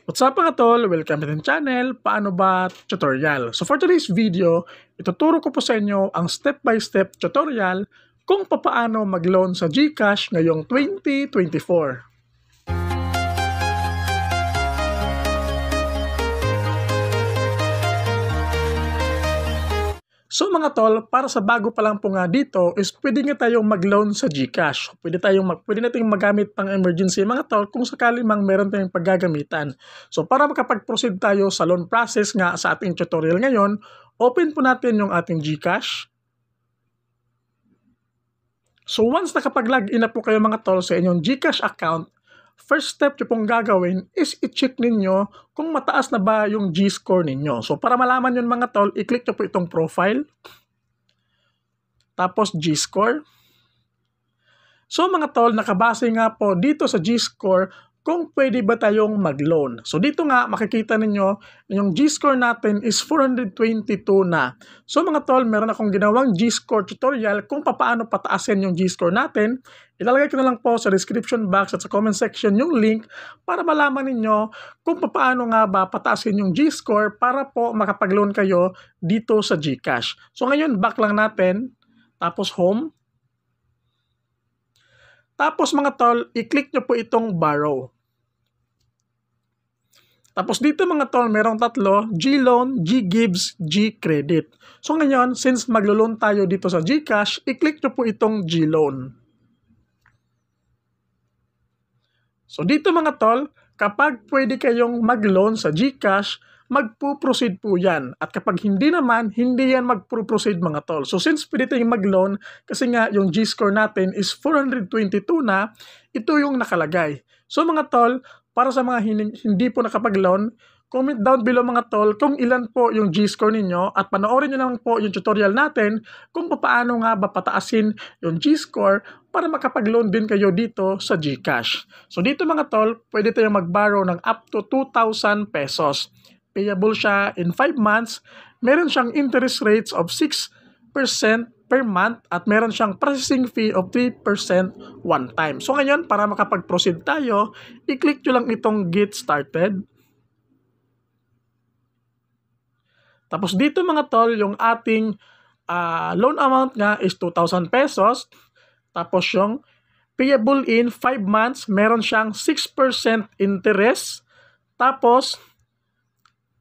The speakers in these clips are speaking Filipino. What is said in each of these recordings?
What's up mga tol? Welcome to the channel, Paano Ba Tutorial. So for today's video, ituturo ko po sa inyo ang step-by-step tutorial kung paano mag-loan sa GCash ngayong 2024. So mga tol, para sa bago pa lang po nga dito is pwede nga tayong mag-loan sa GCash. Pwede nating magamit pang emergency mga tol kung sakali mang meron tayong paggagamitan. So para makapag-proceed tayo sa loan process nga sa ating tutorial ngayon, open po natin yung ating GCash. So once nakapag-login na po kayo mga tol sa inyong GCash account, first step nyo pong gagawin is i-check ninyo kung mataas na ba yung G-score ninyo. So para malaman yun mga tol, i-click nyo po itong profile. Tapos G-score. So mga tol, nakabase nga po dito sa G-score kung pwede ba tayong mag-loan. So dito nga makikita ninyo yung G-score natin is 422 na. So mga tol, meron akong ginawang G-score tutorial kung paano pataasin yung G-score natin. Ilalagay ko na lang po sa description box at sa comment section yung link para malaman ninyo kung paano nga ba pataasin yung G-score para po makapag-loan kayo dito sa GCash. So ngayon, back lang natin. Tapos home. Tapos mga tol, i-click nyo po itong borrow. Tapos dito mga tol, merong tatlo, G-Loan, G-Gives, G-Credit. So ngayon, since maglo-loan tayo dito sa GCash, i-click nyo po itong G-Loan. So dito mga tol, kapag pwede kayong mag-loan sa GCash, magpo-proceed po yan. At kapag hindi naman, hindi yan magpo-proceed mga tol. So since pwede tayong mag-loan, kasi nga yung G-score natin is 422 na, ito yung nakalagay. So mga tol, para sa mga hindi po nakapag-loan, comment down below mga tol kung ilan po yung G-score ninyo at panoorin nyo lang po yung tutorial natin kung paano nga ba pataasin yung G-score para makapag-loan din kayo dito sa GCash. So dito mga tol, pwede tayong mag-borrow ng up to 2,000 pesos. Payable siya in 5 months. Meron siyang interest rates of 6% per month at meron siyang processing fee of 3% one time. So ngayon, para makapag-proceed tayo, i-click nyo lang itong Get Started. Tapos dito mga tol, yung ating loan amount nga is 2,000 pesos. Tapos yung payable in 5 months, meron siyang 6% interest. Tapos,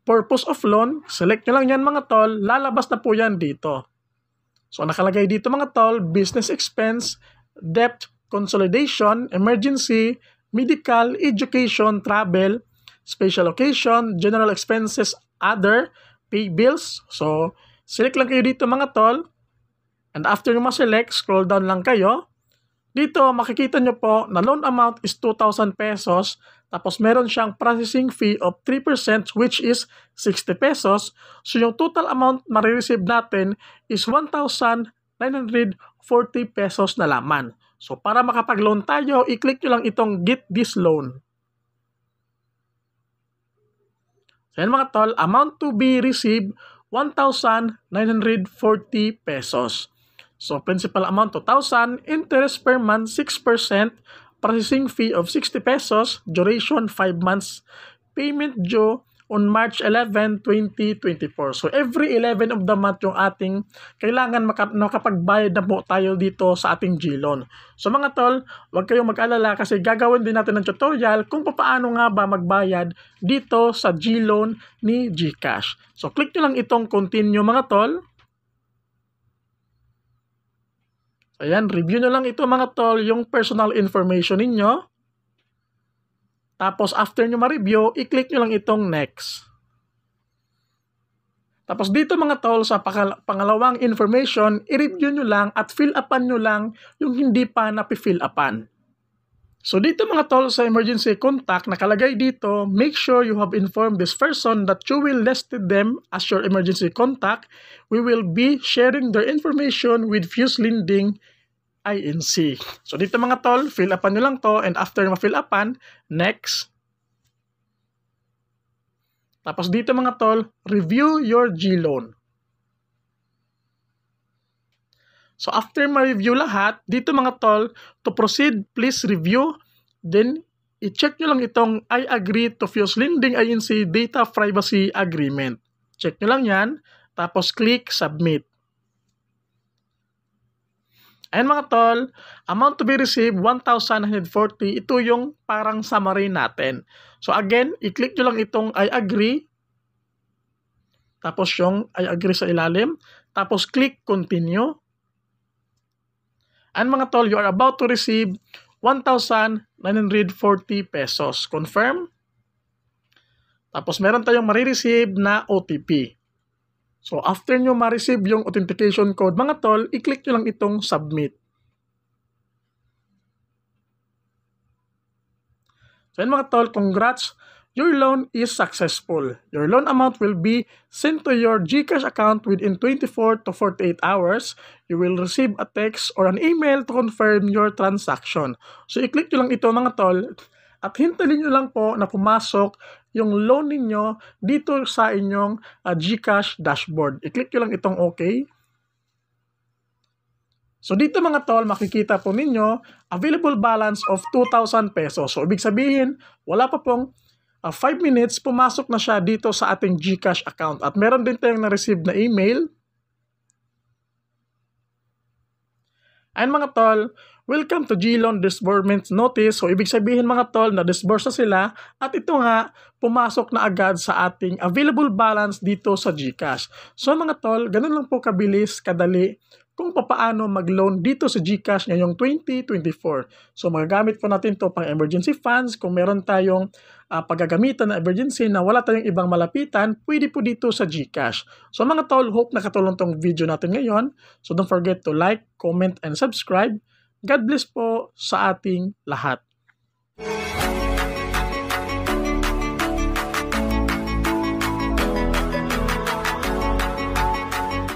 purpose of loan, select nyo lang yan mga tol, lalabas na po yan dito. So nakalagay dito mga tol, business expense, debt consolidation, emergency, medical, education, travel, special occasion, general expenses, other, pay bills. So select lang kayo dito mga tol. And after nyo ma-select, scroll down lang kayo. Dito makikita nyo po na loan amount is 2,000 pesos. Tapos meron siyang processing fee of 3% which is 60 pesos. So yung total amount marireceive natin is 1,940 pesos na laman. So para makapag-loan tayo, i-click nyo lang itong Get This Loan. So yan mga tol, amount to be received 1,940 pesos. So principal amount 2,000, interest per month 6%, processing fee of 60 pesos, duration 5 months, payment due on March 11, 2024. So every 11 of the month yung ating kailangan makapagbayad na po tayo dito sa ating G-Loan. So mga tol, huwag kayong mag-alala kasi gagawin din natin ng tutorial kung paano nga ba magbayad dito sa G-Loan ni GCash. So click nyo lang itong continue mga tol. Ayan, review nyo lang ito mga tol, yung personal information ninyo. Tapos after nyo ma-review, i-click nyo lang itong next. Tapos dito mga tol, sa pangalawang information, i-review nyo lang at fill upan nyo lang yung hindi pa napi-fill upan. So dito mga tol, sa emergency contact, nakalagay dito, make sure you have informed this person that you will listed them as your emergency contact. We will be sharing their information with Fuse Lending INC. So dito mga tol, fill upan nyo lang to and after ma-fill upan, next. Tapos dito mga tol, review your G-Loan. So after ma-review lahat, dito mga tol, to proceed, please review, then i-check nyo lang itong I agree to Fuse Lending Inc. Data Privacy Agreement. Check nyo lang yan, tapos click Submit. Ayan mga tol, amount to be received 1,940. Ito yung parang summary natin. So again, i-click nyo lang itong I agree. Tapos yung I agree sa ilalim. Tapos click Continue. And mga tol, you are about to receive 1,940 pesos. Confirm. Tapos meron tayong marireceive na OTP. So after nyo ma-receive yung authentication code, mga tol, i-click nyo lang itong Submit. So yan mga tol, congrats! Your loan is successful. Your loan amount will be sent to your GCash account within 24 to 48 hours. You will receive a text or an email to confirm your transaction. So i-click nyo lang ito mga tol at hintayin nyo lang po na pumasok yung loan ninyo dito sa inyong GCash dashboard. I-click nyo lang itong OK. So dito mga tol, makikita po ninyo available balance of 2,000 pesos. So ibig sabihin, wala pa pong 5 minutes, pumasok na siya dito sa ating GCash account. At meron din tayong na-receive na email. And mga tol, welcome to GLoan Disbursement Notice. So ibig sabihin mga tol, na-disburse na sila at ito nga, pumasok na agad sa ating available balance dito sa GCash. So mga tol, ganun lang po kabilis, kadali kung paano mag-loan dito sa GCash ngayong 2024. So magagamit po natin to pang emergency funds. Kung meron tayong paggagamitan na emergency na wala tayong ibang malapitan, pwede po dito sa GCash. So mga tol, hope nakatulong tong video natin ngayon. So don't forget to like, comment, and subscribe. God bless po sa ating lahat.